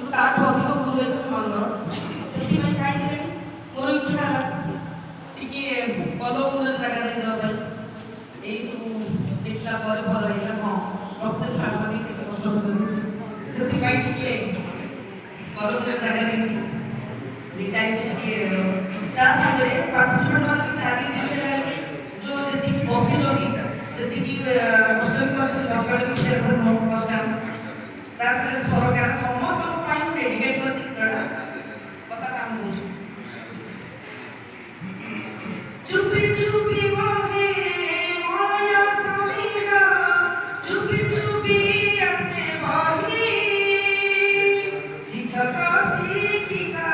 କିନ୍ତୁ ତାଠୁ ଅଧିକ ଭୁଲ ହୁଏ ସେମାନଙ୍କର। ସେଥିପାଇଁ କାହିଁକି ମୋର ଇଚ୍ଛା ହେଲା ଟିକିଏ କଲମରେ ଜାଗା ଦେଇଦେବା ପାଇଁ। ଏଇସବୁ ଦେଖିଲା ପରେ ଭଲ ଲାଗିଲା, ହଁ ପ୍ରତ୍ୟେକ ସାଙ୍ଗମାନେ କେତେ କଷ୍ଟ କରୁଛନ୍ତି, ସେଥିପାଇଁ ଟିକିଏ କଲମରେ ଜାଗା ଦେଇଛି। ଟିକେ ତା ସାଙ୍ଗରେ ପାର୍ଟିସିପେଣ୍ଟ ମାନେ 4 ଦିନ ହେଲାଣି ଯେଉଁ ଯେତିକି ବସିଛନ୍ତି, ଯେତିକି ଅଷ୍ଟମୀ କରିଛନ୍ତି ସକାଳ ବସଷ୍ଟାଣ୍ଡ, ତା ସାଙ୍ଗରେ ସରକାର ସମସ୍ତଙ୍କ ପାଇଁ ମୁଁ ଡେଡିକେଟ୍ କରିଛି ଚିତ୍ରଟା କଥା କାମ କରୁଛି। ଚୁପି ଚୁପି ବହେ ମାୟା ସମୀର, ଚୁପି ଚୁପି ଆସେ ବହି, ଶିକ୍ଷକ ଶିକ୍ଷିକା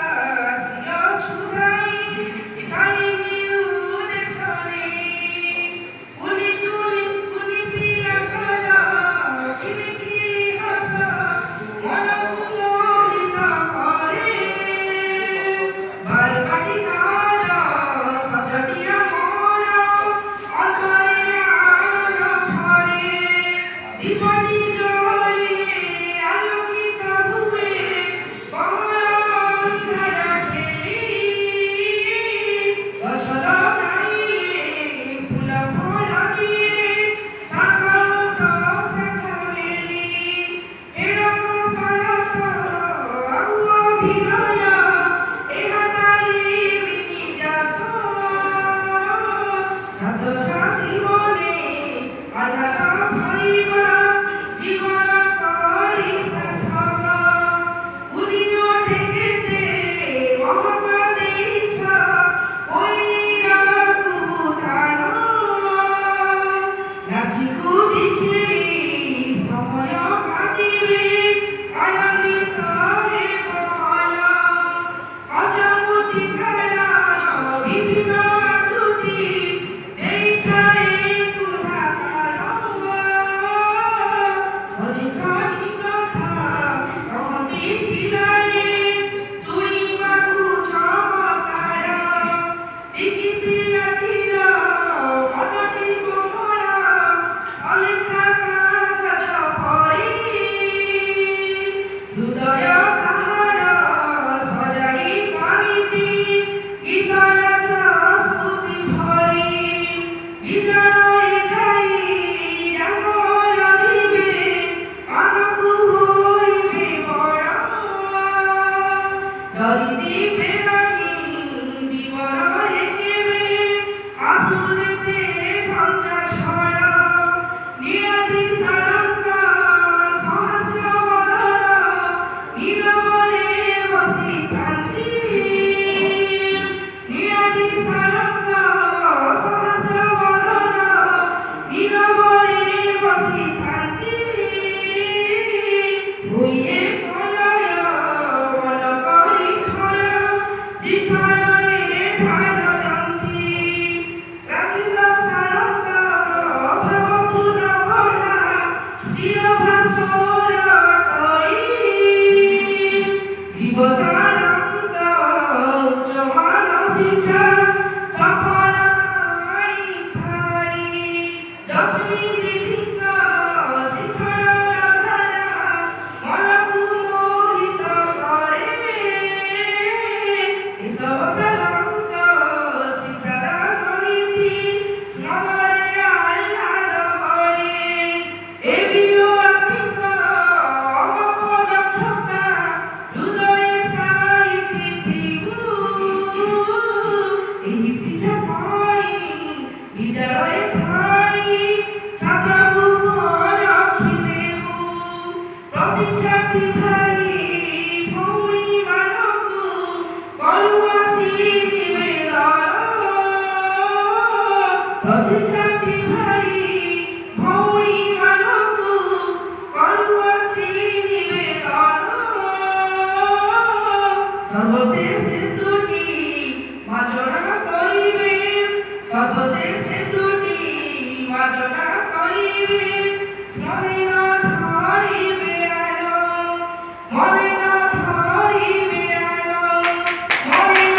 সর্বশেষে ত্রুটি মার্জনা করিবে।